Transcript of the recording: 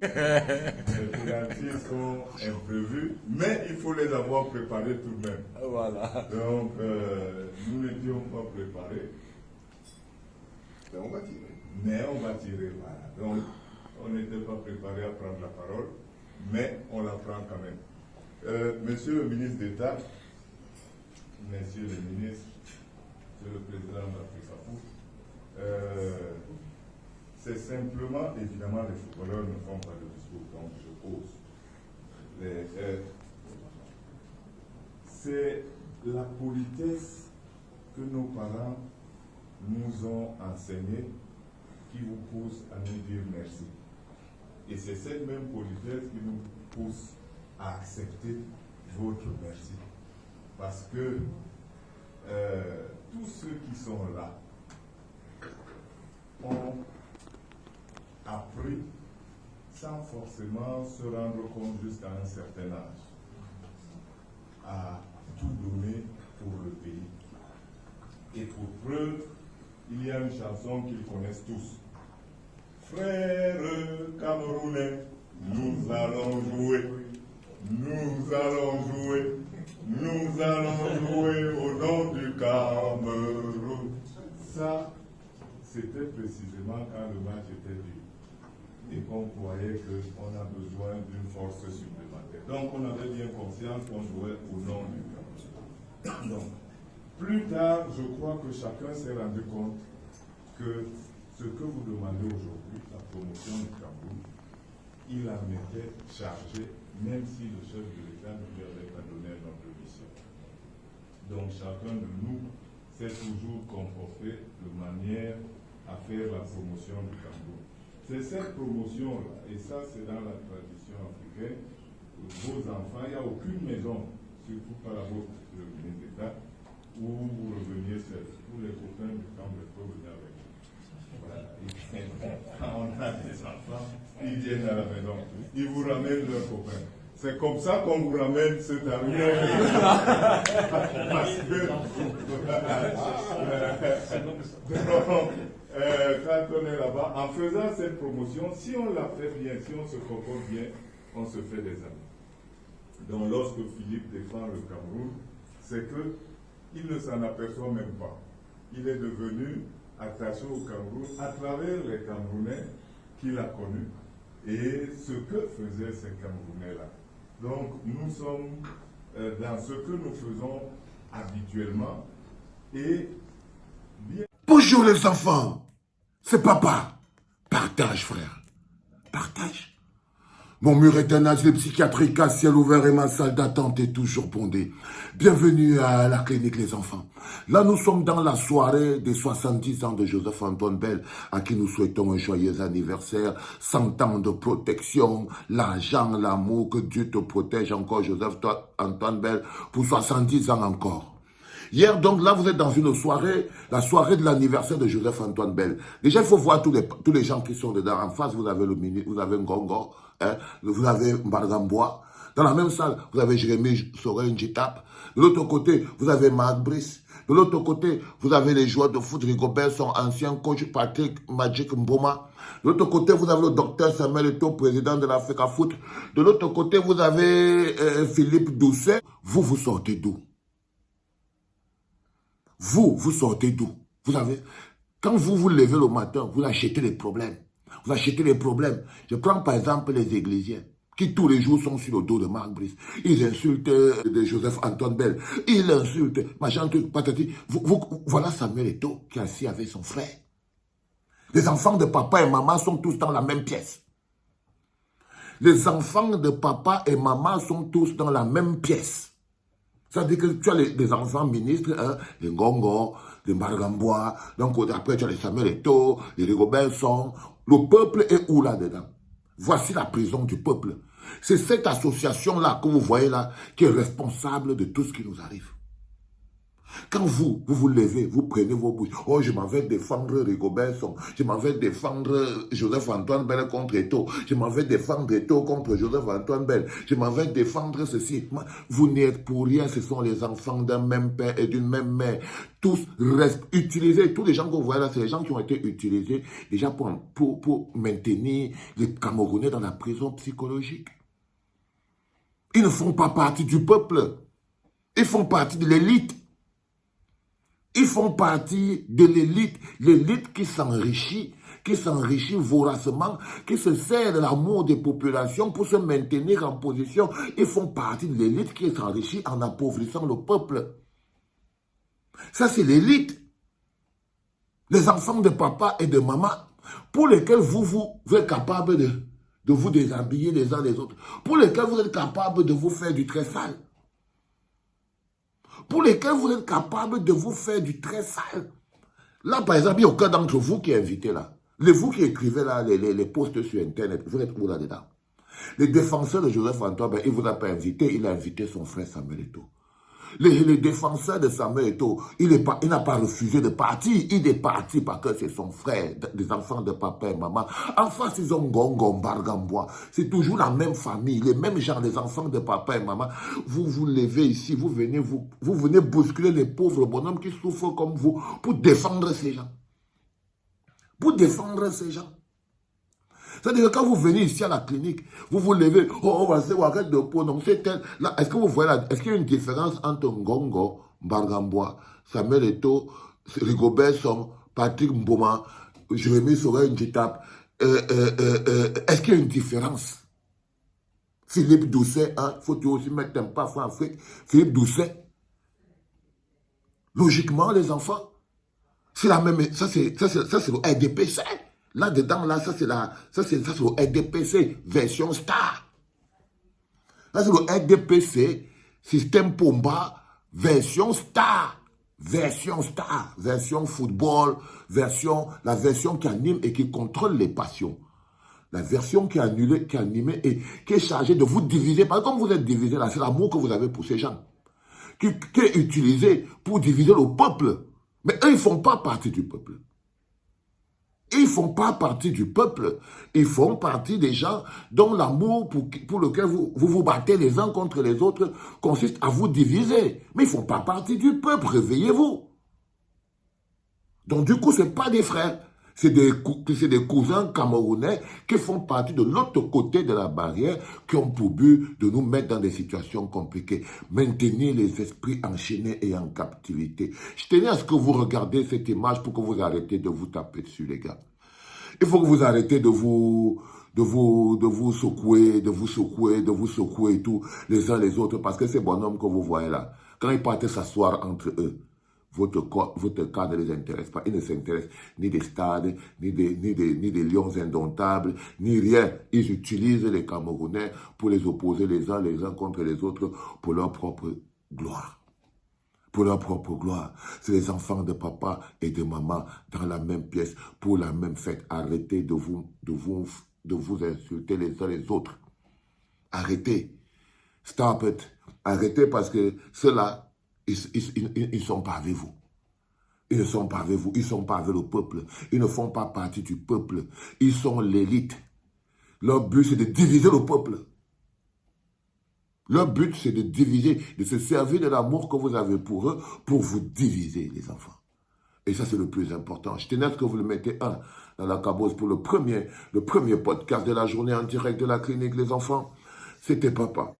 Les pénaltys sont imprévus, mais il faut les avoir préparés tout de même. Voilà. Donc, nous n'étions pas préparés. Mais on va tirer. Mais on va tirer, voilà. Donc, on n'était pas préparé à prendre la parole, mais on la prend quand même. Monsieur le ministre d'État, messieurs les ministres, monsieur le président de l'Afrique, c'est simplement, évidemment, les footballeurs ne font pas de discours, donc je pose. C'est la politesse que nos parents nous ont enseignée qui vous pousse à nous dire merci. Et c'est cette même politesse qui nous pousse à accepter votre merci. Parce que tous ceux qui sont là ont appris sans forcément se rendre compte jusqu'à un certain âge à tout donner pour le pays. Et pour preuve, il y a une chanson qu'ils connaissent tous. Frères camerounais, nous allons jouer, nous allons jouer, nous allons jouer au nom du Cameroun. Ça, c'était précisément quand le match était dur et qu'on croyait qu'on a besoin d'une force supplémentaire. Donc on avait bien conscience qu'on jouait au nom du Cameroun. Donc, plus tard, je crois que chacun s'est rendu compte que ce que vous demandez aujourd'hui, la promotion du Cameroun, il en était chargé, même si le chef de l'État ne lui avait pas donné notre mission. Donc chacun de nous s'est toujours comporté de manière à faire la promotion du Cameroun. C'est cette promotion-là, et ça c'est dans la tradition africaine, vos enfants, il n'y a aucune maison, surtout par la vôtre, le ministre d'État, où vous reveniez seul. Tous les copains du Cameroun peuvent venir avec vous. Voilà. Quand on a des enfants, ils viennent à la maison. Ils vous ramènent leurs copains. C'est comme ça qu'on vous ramène cet arrière. Parce que quand on est là-bas, en faisant cette promotion, si on la fait bien, si on se comporte bien, on se fait des amis. Donc lorsque Philippe défend le Cameroun, c'est que il ne s'en aperçoit même pas. Il est devenu attaché au Cameroun à travers les Camerounais qu'il a connus et ce que faisaient ces Camerounais-là. Donc nous sommes dans ce que nous faisons habituellement et bien... Bonjour les enfants, c'est papa. Partage frère, partage. Mon mur est un asile psychiatrique à ciel ouvert et ma salle d'attente est toujours bondée. Bienvenue à la clinique les enfants. Là nous sommes dans la soirée des 70 ans de Joseph-Antoine Bell, à qui nous souhaitons un joyeux anniversaire, 100 ans de protection, l'argent, l'amour, que Dieu te protège encore Joseph-Antoine Bell pour 70 ans encore. Hier, donc, là, vous êtes dans une soirée, la soirée de l'anniversaire de Joseph-Antoine Bell. Déjà, il faut voir tous les gens qui sont dedans. En face, vous avez le ministre, vous avez Ngongo, hein, vous avez Mbargambois. Dans la même salle, vous avez Jérémy Sorel Njitap. De l'autre côté, vous avez Marc Brice. De l'autre côté, vous avez les joueurs de foot. Rigobert, son ancien coach Patrick Magic Mboma. De l'autre côté, vous avez le docteur Samuel Eto'o, président de l'Africa Foot. De l'autre côté, vous avez Philippe Doucet. Vous sortez d'où? Vous sortez d'où? Vous avez, quand vous vous levez le matin, vous achetez les problèmes. Vous achetez les problèmes. Je prends par exemple les Églisiens, qui tous les jours sont sur le dos de Marc Brice. Ils insultent de Joseph-Antoine Bell. Ils insultent, machin, truc, patati. Voilà Samuel Eto'o qui est assis avec son frère. Les enfants de papa et maman sont tous dans la même pièce. Les enfants de papa et maman sont tous dans la même pièce. Ça veut dire que tu as les enfants ministres, hein, les Ngongo, les Mbargambois, donc après tu as les Samuel Eto'o, les Rigobert Song. Le peuple est où là-dedans? Voici la prison du peuple. C'est cette association-là que vous voyez là qui est responsable de tout ce qui nous arrive. Quand vous vous levez, vous prenez vos bouches. Oh, je m'en vais défendre Rigobert Song. Je m'en vais défendre Joseph-Antoine Bell contre Eto'o. Je m'en vais défendre Eto'o contre Joseph-Antoine Bell. Je m'en vais défendre ceci. Vous n'êtes pour rien. Ce sont les enfants d'un même père et d'une même mère. Tous restent utilisés. Tous les gens que vous voyez là, c'est les gens qui ont été utilisés déjà pour maintenir les Camerounais dans la prison psychologique. Ils ne font pas partie du peuple. Ils font partie de l'élite. Ils font partie de l'élite qui s'enrichit voracement, qui se sert de l'amour des populations pour se maintenir en position. Ils font partie de l'élite qui s'enrichit en appauvrissant le peuple. Ça, c'est l'élite. Les enfants de papa et de maman, pour lesquels vous êtes capables de vous déshabiller les uns les autres, pour lesquels vous êtes capables de vous faire du très sale. Pour lesquels vous êtes capable de vous faire du très sale. Là, par exemple, il n'y a aucun d'entre vous qui est invité là. Vous qui écrivez là, les posts sur Internet, vous êtes où là-dedans? Les défenseurs de Joseph-Antoine, il ne vous a pas invité, il a invité son frère Samuel Eto'o. Les défenseurs de Samuel Eto'o, il n'a pas refusé de partir. Il est parti parce que c'est son frère, des enfants de papa et maman. En face, ils ont Ngongo, Mbargambois. C'est toujours la même famille, les mêmes gens, les enfants de papa et maman. Vous vous levez ici, vous venez bousculer les pauvres bonhommes qui souffrent comme vous pour défendre ces gens. Pour défendre ces gens. C'est-à-dire que quand vous venez ici à la clinique, vous vous levez, oh, on va se voir de peau, donc c'est tel. Là, est-ce que vous voyez là, est-ce qu'il y a une différence entre Ngongo, Mbargambois, Samuel Eto'o, Rigobert Song, Patrick Mboma, Jérémy Sorel Njitap, est-ce qu'il y a une différence? Philippe Doucet, hein, faut aussi mettre un pas en Afrique, Philippe Doucet. Logiquement, les enfants, c'est la même, ça c'est le RDPC. Là-dedans, là, ça c'est le RDPC, version star. Là, c'est le RDPC, système Pomba, version star. Version star, version football, la version qui anime et qui contrôle les passions. La version qui est animée et qui est chargée de vous diviser. Parce que comme vous êtes divisé là, c'est l'amour que vous avez pour ces gens. Qui est utilisé pour diviser le peuple. Mais eux, ils ne font pas partie du peuple. Ils ne font pas partie du peuple. Ils font partie des gens dont l'amour pour lequel vous battez les uns contre les autres consiste à vous diviser. Mais ils ne font pas partie du peuple. Réveillez-vous. Donc du coup, ce n'est pas des frères. C'est des cousins camerounais qui font partie de l'autre côté de la barrière, qui ont pour but de nous mettre dans des situations compliquées, maintenir les esprits enchaînés et en captivité. Je tenais à ce que vous regardiez cette image pour que vous arrêtez de vous taper dessus, les gars. Il faut que vous arrêtez de vous secouer et tout, les uns les autres, parce que ces bonhommes que vous voyez là, quand ils partent s'asseoir entre eux, votre cas ne les intéresse pas. Ils ne s'intéressent ni des stades, ni des lions indomptables, ni rien. Ils utilisent les Camerounais pour les opposer les uns contre les autres pour leur propre gloire. Pour leur propre gloire. C'est les enfants de papa et de maman dans la même pièce, pour la même fête. Arrêtez de vous insulter les uns les autres. Arrêtez. Stop it. Arrêtez parce que ceux-là, ils ne sont pas avec vous. Ils ne sont pas avec vous. Ils ne sont pas avec le peuple. Ils ne font pas partie du peuple. Ils sont l'élite. Leur but, c'est de diviser le peuple. Leur but, c'est de diviser, de se servir de l'amour que vous avez pour eux, pour vous diviser, les enfants. Et ça, c'est le plus important. Je tenais à ce que vous le mettez dans la cabose pour le premier podcast de la journée en direct de la clinique, les enfants. C'était papa.